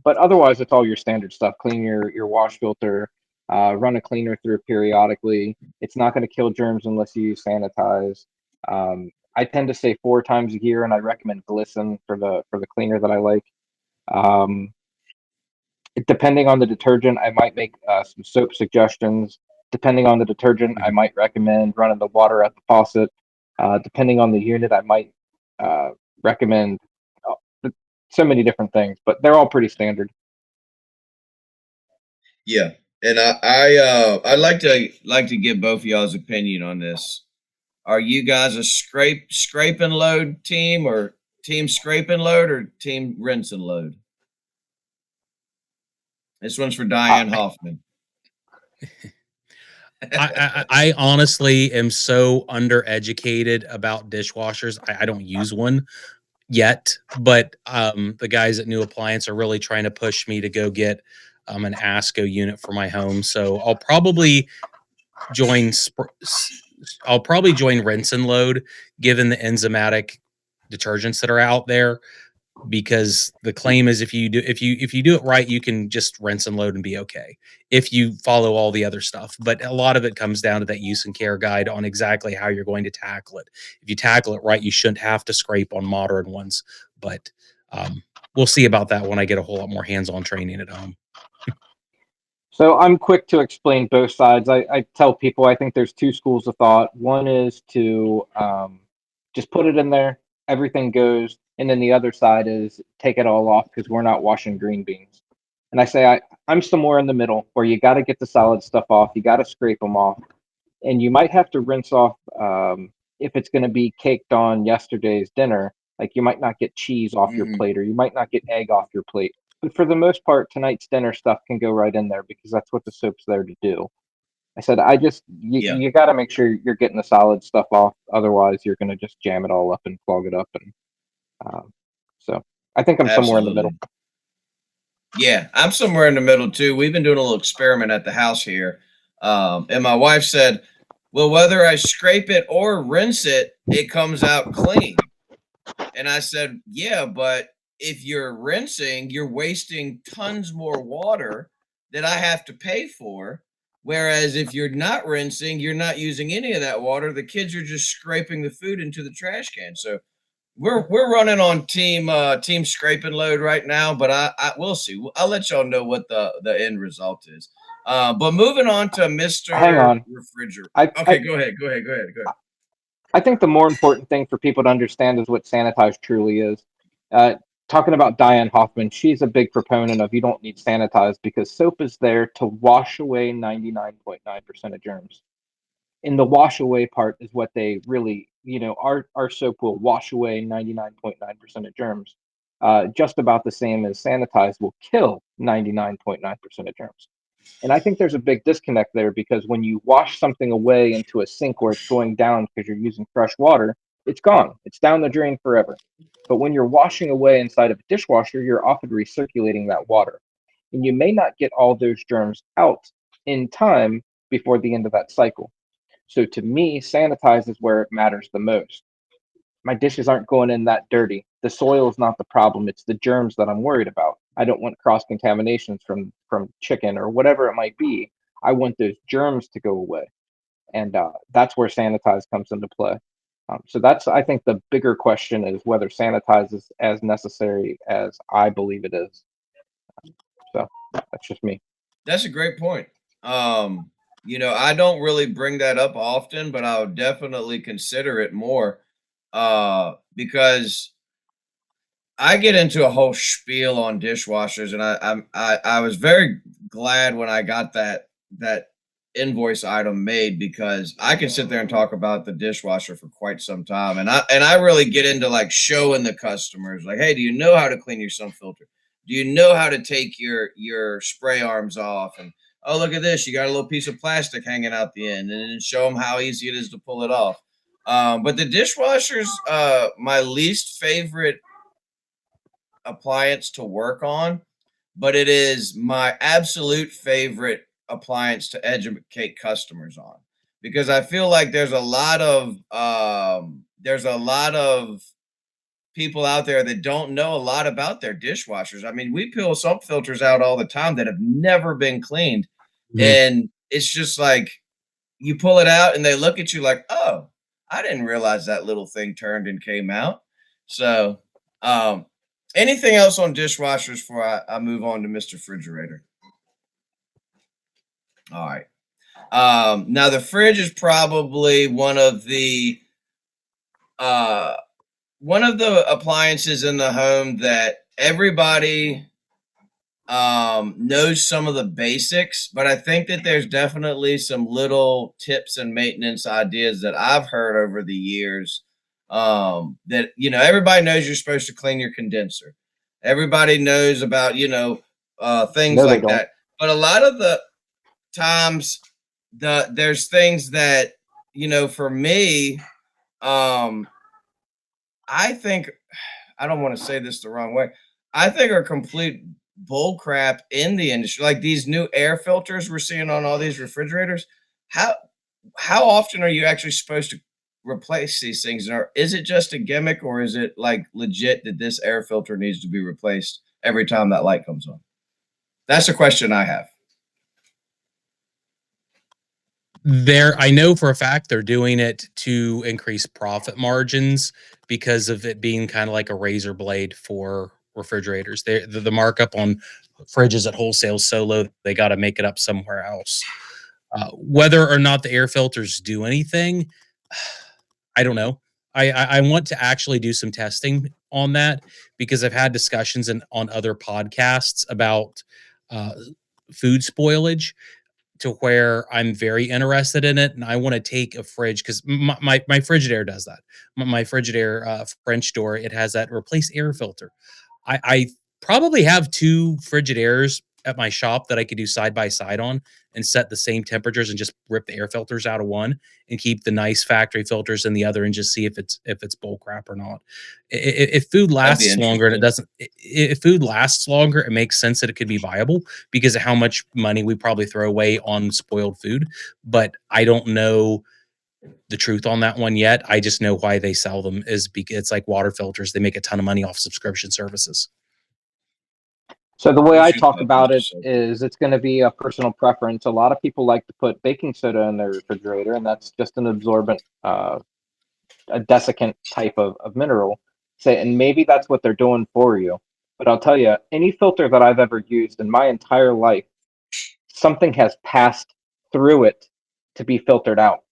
But otherwise, it's all your standard stuff. Clean your wash filter, run a cleaner through periodically. It's not going to kill germs unless you sanitize. I tend to say 4 times a year, and I recommend Glisten for the cleaner that I like. Um, Depending on the detergent, I might make some soap suggestions. Depending on the detergent, I might recommend running the water at the faucet. Depending on the unit, I might recommend so many different things, but they're all pretty standard. Yeah, and I'd like to get both of y'all's opinion on this. Are you guys a scrape and load team, or team scrape and load, or team rinse and load? This one's for Diane Hoffman. I honestly am so undereducated about dishwashers. I don't use one yet, but the guys at New Appliance are really trying to push me to go get an ASCO unit for my home. So join. I'll probably join rinse and load, given the enzymatic detergents that are out there. Because the claim is if you do it right, you can just rinse and load and be okay if you follow all the other stuff. But a lot of it comes down to that use and care guide on exactly how you're going to tackle it. If you tackle it right, you shouldn't have to scrape on modern ones. But we'll see about that when I get a whole lot more hands-on training at home. So I'm quick to explain both sides. I tell people I think there's 2 schools of thought. One is to just put it in there, everything goes, and then the other side is take it all off because we're not washing green beans. And I say I'm somewhere in the middle where you got to get the solid stuff off, you got to scrape them off, and you might have to rinse off if it's going to be caked on yesterday's dinner. Like you might not get cheese off your Mm-hmm. plate, or you might not get egg off your plate. But for the most part, tonight's dinner stuff can go right in there because that's what the soap's there to do. I said, Yeah, you got to make sure you're getting the solid stuff off. Otherwise, you're going to just jam it all up and clog it up. And so I think I'm somewhere in the middle. absolutely. Yeah, I'm somewhere in the middle too. We've been doing a little experiment at the house here. And my wife said, well, whether I scrape it or rinse it, it comes out clean. And I said, yeah, but if you're rinsing, you're wasting tons more water that I have to pay for. Whereas if you're not rinsing, you're not using any of that water. The kids are just scraping the food into the trash can. So we're running on team scrape and load right now, but I we'll see. I'll let y'all know what the end result is. But moving on to Mr. Hang on. Refrigerator. I, Okay, I, go ahead. I think the more important thing for people to understand is what sanitize truly is. Talking about Diane Hoffman, she's a big proponent of you don't need sanitize because soap is there to wash away 99.9% of germs. And the wash away part is what they really, our soap will wash away 99.9% of germs. Just about the same as sanitize will kill 99.9% of germs. And I think there's a big disconnect there because when you wash something away into a sink where it's going down because you're using fresh water, it's gone. It's down the drain forever. But when you're washing away inside of a dishwasher, you're often recirculating that water. And you may not get all those germs out in time before the end of that cycle. So to me, sanitize is where it matters the most. My dishes aren't going in that dirty. The soil is not the problem. It's the germs that I'm worried about. I don't want cross contaminations from chicken or whatever it might be. I want those germs to go away, and that's where sanitize comes into play. So that's I think the bigger question is whether sanitize is as necessary as I believe it is. So that's just me. That's a great point. I don't really bring that up often, but I would definitely consider it more because I get into a whole spiel on dishwashers, and I was very glad when I got that invoice item made because I can sit there and talk about the dishwasher for quite some time, and I really get into like showing the customers like, hey, do you know how to clean your sump filter? Do you know how to take your spray arms off? And oh, look at this, you got a little piece of plastic hanging out the end, and then show them how easy it is to pull it off. But the dishwasher's my least favorite appliance to work on, but it is my absolute favorite appliance to educate customers on, because I feel like there's a lot of people out there that don't know a lot about their dishwashers. I mean, we peel some filters out all the time that have never been cleaned, Mhm. and it's just like you pull it out and they look at you like, "Oh, I didn't realize that little thing turned and came out." So, um, anything else on dishwashers before I move on to Mr. Refrigerator? All right. Now the fridge is probably uh, one of the appliances in the home that everybody knows some of the basics, but I think that there's definitely some little tips and maintenance ideas that I've heard over the years. That everybody knows you're supposed to clean your condenser. Everybody knows about things No, they like don't. that. But a lot of the times, there's things that for me, um, I think I don't want to say this the wrong way. I think are complete bull crap in the industry. Like these new air filters we're seeing on all these refrigerators. How how often are you actually supposed to replace these things? Or is it just a gimmick, or is it like legit that this air filter needs to be replaced every time that light comes on? That's a question I have. I know for a fact they're doing it to increase profit margins because of it being kind of like a razor blade for refrigerators. The markup on fridges at wholesale is so low they got to make it up somewhere else. Whether or not the air filters do anything, I don't know. I want to actually do some testing on that because I've had discussions on other podcasts about uh, food spoilage, to where I'm very interested in it, and I want to take a fridge because my Frigidaire does that. My Frigidaire French door, it has that replace air filter. I probably have two Frigidaires at my shop that I could do side by side on and set the same temperatures and just rip the air filters out of one and keep the nice factory filters in the other and just see if it's bull crap or not. If food That'd be lasts longer and it interesting. doesn't, if food lasts longer, it makes sense that it could be viable because of how much money we probably throw away on spoiled food. But I don't know the truth on that one yet. I just know why they sell them is because it's like water filters. They make a ton of money off subscription services. So the way I What's your talk thoughts, about Mr. it Soper? is it's going to be a personal preference. A lot of people like to put baking soda in their refrigerator, and that's just an absorbent, a desiccant type of mineral. Say, and maybe that's what they're doing for you. But I'll tell you, any filter that I've ever used in my entire life, something has passed through it to be filtered out.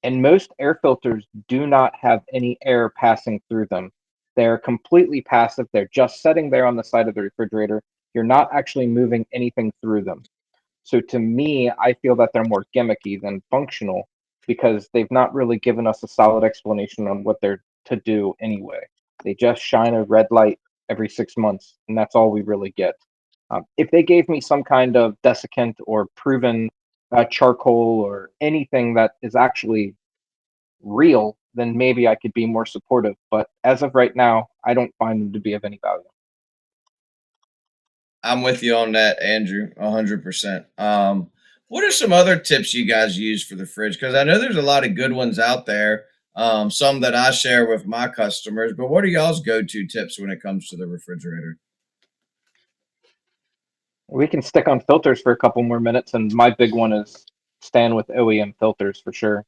And most air filters do not have any air passing through them. They're completely passive. They're just sitting there on the side of the refrigerator. You're not actually moving anything through them. So to me, I feel that they're more gimmicky than functional because they've not really given us a solid explanation on what they're to do anyway. They just shine a red light every 6 months, and that's all we really get. If they gave me some kind of desiccant or proven charcoal or anything that is actually real, then maybe I could be more supportive. But as of right now, I don't find them to be of any value. I'm with you on that, Andrew, 100%. What are some other tips you guys use for the fridge? Because I know there's a lot of good ones out there, some that I share with my customers, but what are y'all's go-to tips when it comes to the refrigerator? We can stick on filters for a couple more minutes, and my big one is stand with OEM filters for sure.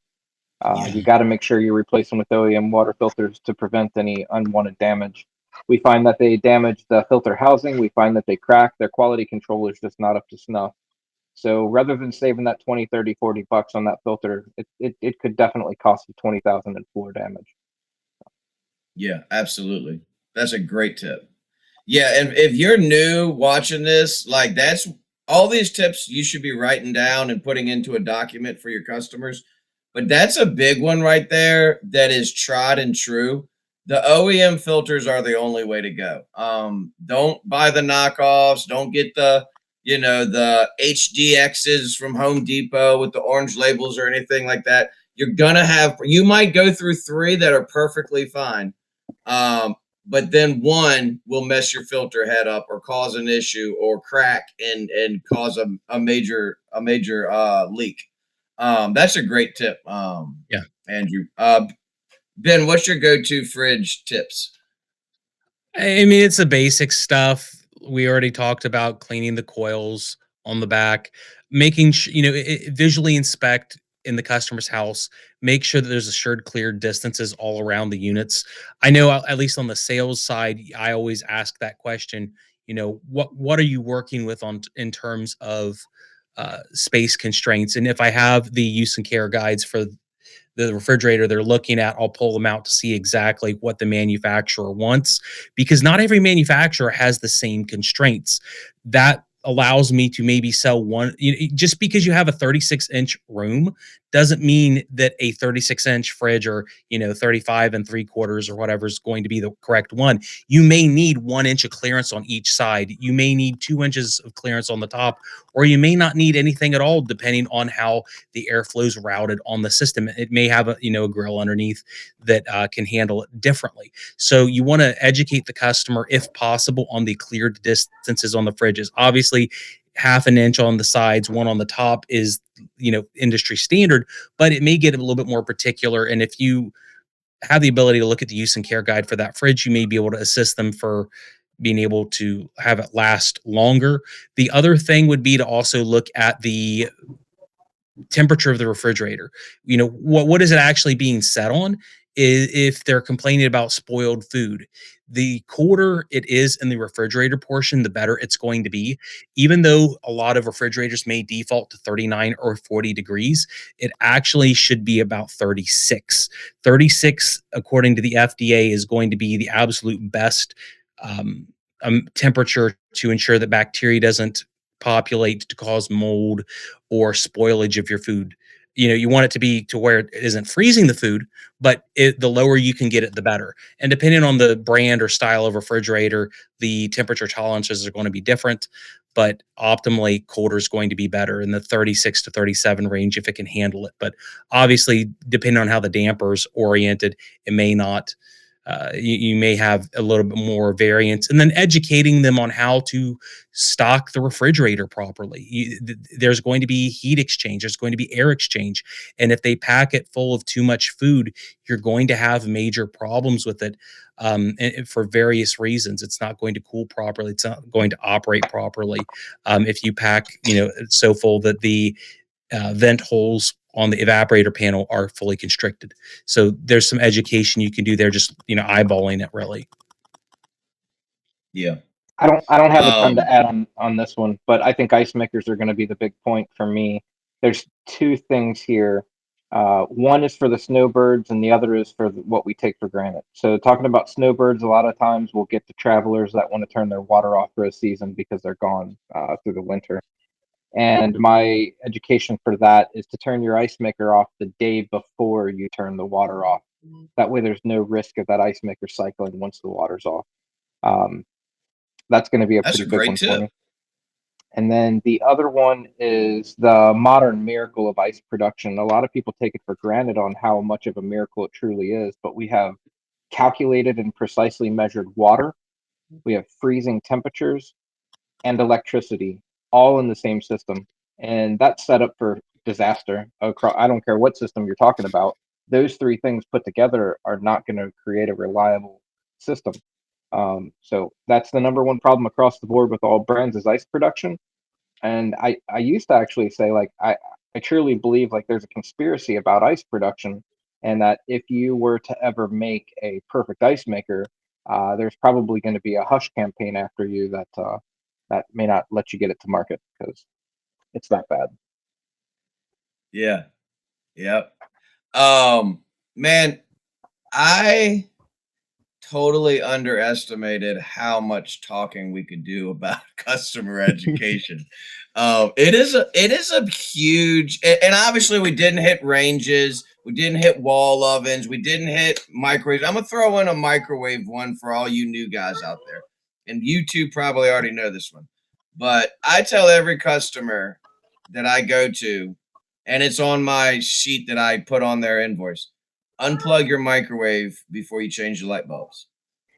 Yeah. You got to make sure you replace them with OEM water filters to prevent any unwanted damage. We find that they damage the filter housing. We find that they crack. Their quality control is just not up to snuff. So rather than saving that 20, 30, $40 on that filter, it could definitely cost you 20,000 in floor damage. Yeah, absolutely. That's a great tip. Yeah, and if you're new watching this, like that's all these tips you should be writing down and putting into a document for your customers. But that's a big one right there that is tried and true. The OEM filters are the only way to go. Don't buy the knockoffs. Don't get the HDXs from Home Depot with the orange labels or anything like that. You might go through 3 that are perfectly fine. But then one will mess your filter head up or cause an issue or crack and cause a major leak. That's a great tip. Yeah. Andrew. Ben, what's your go-to fridge tips? I mean, it's the basic stuff. We already talked about cleaning the coils on the back, making sure, visually inspect in the customer's house, make sure that there's assured clear distances all around the units. I know at least on the sales side, I always ask that question, what are you working with on in terms of space constraints? And if I have the use and care guides for the refrigerator they're looking at, I'll pull them out to see exactly what the manufacturer wants, because not every manufacturer has the same constraints. That allows me to maybe sell one. Just because you have a 36-inch room doesn't mean that a 36-inch fridge or 35 and 3/4 or whatever is going to be the correct one. You may need 1 inch of clearance on each side. You may need 2 inches of clearance on the top, or you may not need anything at all, depending on how the airflow is routed on the system. It may have a grill underneath that can handle it differently. So you want to educate the customer, if possible, on the cleared distances on the fridges. Obviously, 1/2 inch on the sides, 1 on the top is industry standard, but it may get a little bit more particular. And if you have the ability to look at the use and care guide for that fridge, you may be able to assist them for being able to have it last longer. The other thing would be to also look at the temperature of the refrigerator. What is it actually being set on? If they're complaining about spoiled food, the colder it is in the refrigerator portion, the better it's going to be. Even though a lot of refrigerators may default to 39 or 40 degrees, it actually should be about 36. 36, according to the FDA, is going to be the absolute best um, temperature to ensure that bacteria doesn't populate to cause mold or spoilage of your food. You want it to be to where it isn't freezing the food, but the lower you can get it, the better. And depending on the brand or style of refrigerator, the temperature tolerances are going to be different. But optimally, colder is going to be better in the 36 to 37 range if it can handle it. But obviously, depending on how the damper's oriented, it may not. You may have a little bit more variance, and then educating them on how to stock the refrigerator properly. There's going to be heat exchange, there's going to be air exchange, and if they pack it full of too much food, you're going to have major problems with it. And for various reasons, it's not going to cool properly, it's not going to operate properly. If you pack so full that the vent holes on the evaporator panel are fully constricted. So there's some education you can do there, just eyeballing it really. Yeah. I don't have a ton to Um, add on this one, but I think ice makers are going to be the big point for me. There's 2 things here. One is for the snowbirds, and the other is for what we take for granted. So talking about snowbirds, a lot of times we'll get the travelers that want to turn their water off for a season because they're gone through the winter. And my education for that is to turn your ice maker off the day before you turn the water off. That way, there's no risk of that ice maker cycling once the water's off. Um, that's going to be a that's pretty a big great one for tip. me. And then the other one is the modern miracle of ice production. A lot of people take it for granted on how much of a miracle it truly is, but we have calculated and precisely measured water. We have freezing temperatures and electricity all in the same system. And that's set up for disaster across, I don't care what system you're talking about. Those 3 things put together are not going to create a reliable system. So that's the number one problem across the board with all brands is ice production. And I used to actually say like I truly believe like there's a conspiracy about ice production, and that if you were to ever make a perfect ice maker, there's probably going to be a hush campaign after you that may not let you get it to market because it's that bad. Yeah. Yep. Man, I totally underestimated how much talking we could do about customer education. It is a huge, and obviously we didn't hit ranges, we didn't hit wall ovens, we didn't hit microwaves. I'm gonna throw in a microwave one for all you new guys out there, and you two probably already know this one. but I tell every customer that I go to, and it's on my sheet that I put on their invoice, unplug your microwave before you change the light bulbs.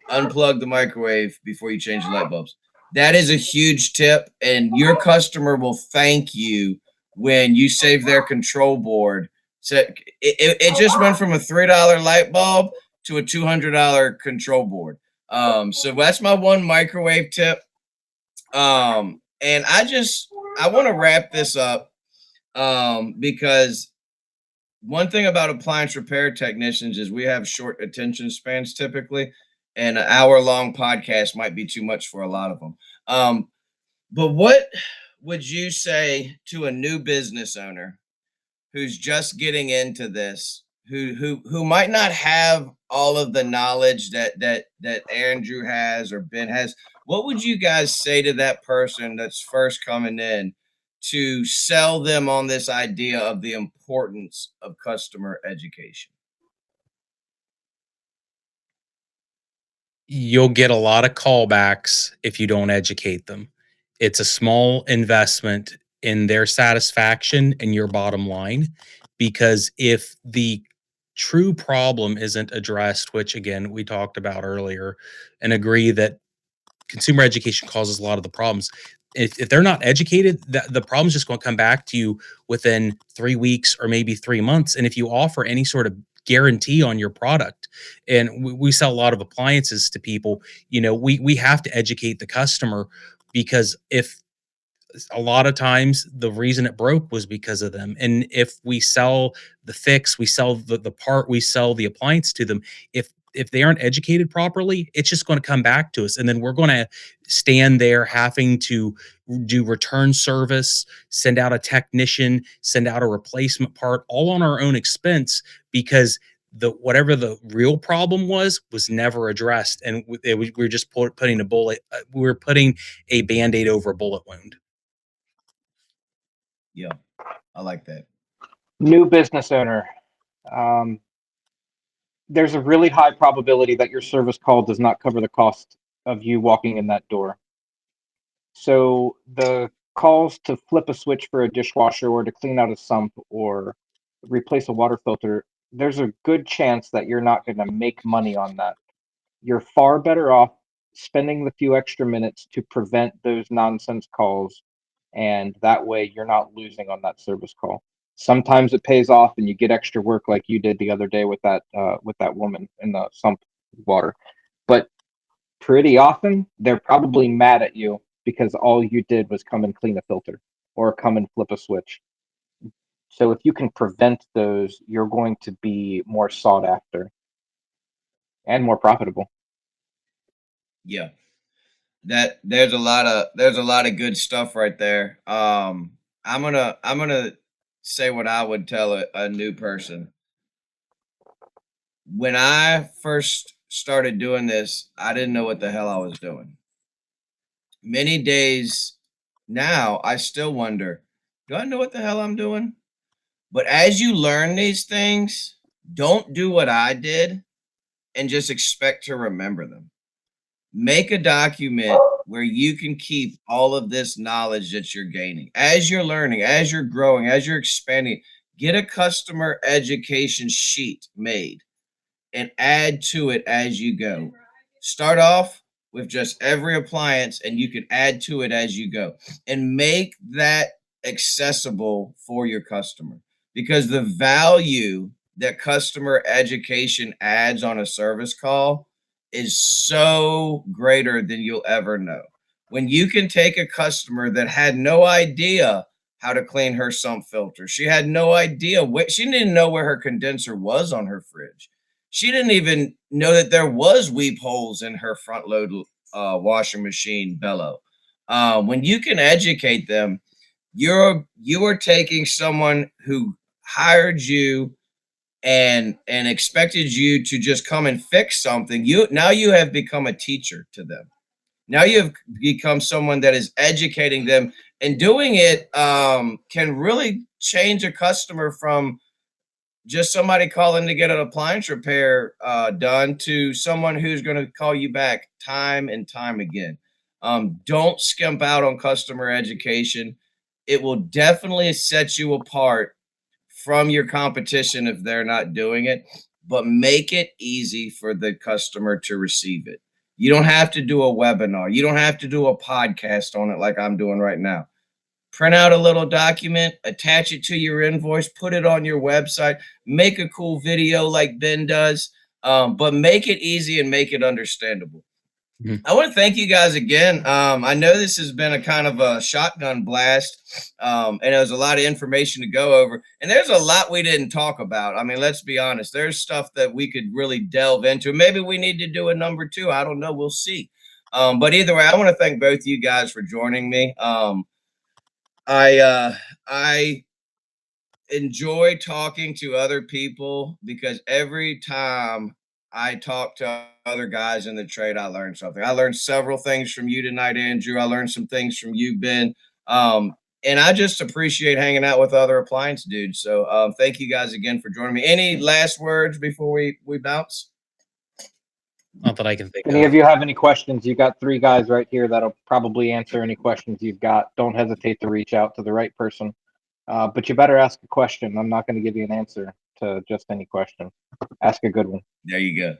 Unplug the microwave before you change the light bulbs. That is a huge tip, and your customer will thank you when you save their control board. So it just went from a $3 light bulb to a $200 control board. So that's my one microwave tip. And I want to wrap this up because one thing about appliance repair technicians is we have short attention spans typically, and an hour-long podcast might be too much for a lot of them. But what would you say to a new business owner who's just getting into this, who might not have all of the knowledge that Andrew has or Ben has? What would you guys say to that person that's first coming in to sell them on this idea of the importance of customer education? You'll get a lot of callbacks if you don't educate them. It's a small investment in their satisfaction and your bottom line, because if the true problem isn't addressed, which again we talked about earlier, and agree that consumer education causes a lot of the problems. If they're not educated, the problem's just going to come back to you within 3 weeks or maybe 3 months. And if you offer any sort of guarantee on your product, and we sell a lot of appliances to people, we have to educate the customer, because if a lot of times the reason it broke was because of them. And if we sell the fix, we sell the part, we sell the appliance to them. If they aren't educated properly, it's just going to come back to us. And then we're going to stand there having to do return service, send out a technician, send out a replacement part, all on our own expense, because whatever the real problem was never addressed. And we're just putting we're putting a Band-Aid over a bullet wound. Yeah, I like that. New business owner. Um, there's a really high probability that your service call does not cover the cost of you walking in that door. So the calls to flip a switch for a dishwasher or to clean out a sump or replace a water filter, there's a good chance that you're not going to make money on that. You're far better off spending the few extra minutes to prevent those nonsense calls, and that way you're not losing on that service call. Sometimes it pays off and you get extra work like you did the other day with that woman in the sump water. But pretty often they're probably mad at you because all you did was come and clean a filter or come and flip a switch. So if you can prevent those, you're going to be more sought after and more profitable. Yeah. That there's a lot of good stuff right there. I'm gonna say what I would tell a new person. When I first started doing this, I didn't know what the hell I was doing. Many days now, I still wonder, do I know what the hell I'm doing? But as you learn these things, don't do what I did and just expect to remember them. Make a document where you can keep all of this knowledge that you're gaining as you're learning, as you're growing, as you're expanding. Get a customer education sheet made and add to it as you go. Start off with just every appliance, and you can add to it as you go, and make that accessible for your customer, because the value that customer education adds on a service call is so greater than you'll ever know. When you can take a customer that had no idea how to clean her sump filter, she had no idea she didn't know where her condenser was on her fridge. She didn't even know that there was weep holes in her front load washing machine bellow. When you can educate them, you are taking someone who hired you and expected you to just come and fix something. You have become a teacher to them. Now you have become someone that is educating them, and doing it can really change a customer from just somebody calling to get an appliance repair done to someone who's going to call you back time and time again. Don't skimp out on customer education. It will definitely set you apart from your competition if they're not doing it, but make it easy for the customer to receive it. You don't have to do a webinar. You don't have to do a podcast on it like I'm doing right now. Print out a little document, attach it to your invoice, put it on your website, make a cool video like Ben does, but make it easy and make it understandable. I want to thank you guys again. I know this has been a kind of a shotgun blast, and it was a lot of information to go over. And there's a lot we didn't talk about. I mean, let's be honest. There's stuff that we could really delve into. Maybe we need to do a number 2. I don't know. We'll see. But either way, I want to thank both you guys for joining me. I enjoy talking to other people because every time I talk to other guys in the trade, I learn something. I learned several things from you tonight, Andrew. I learned some things from you, Ben. And I just appreciate hanging out with other appliance dudes. So thank you guys again for joining me. Any last words before we bounce? Not that I can think Any of. of you have any questions? You got 3 guys right here that'll probably answer any questions you've got. Don't hesitate to reach out to the right person. But you better ask a question. I'm not going to give you an answer to just any question. Ask a good one. There you go.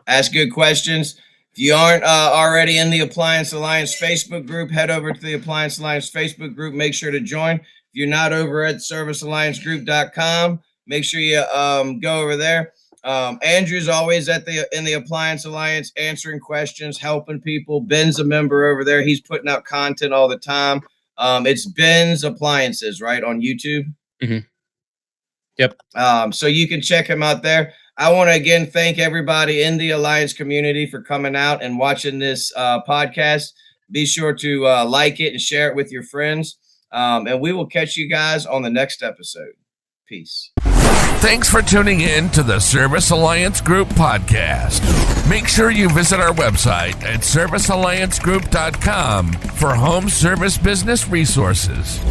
Ask good questions. If you aren't already in the Appliance Alliance Facebook group, head over to the Appliance Alliance Facebook group. Make sure to join. If you're not over at servicealliancegroup.com, make sure you go over there. Andrew's always in the Appliance Alliance answering questions, helping people. Ben's a member over there. He's putting out content all the time. It's Ben's Appliances, right, on YouTube? Mm-hmm. Yep. So you can check him out there. I want to again thank everybody in the Alliance community for coming out and watching this podcast. Be sure to like it and share it with your friends. And we will catch you guys on the next episode. Peace. Thanks for tuning in to the Service Alliance Group podcast. Make sure you visit our website at servicealliancegroup.com for home service business resources.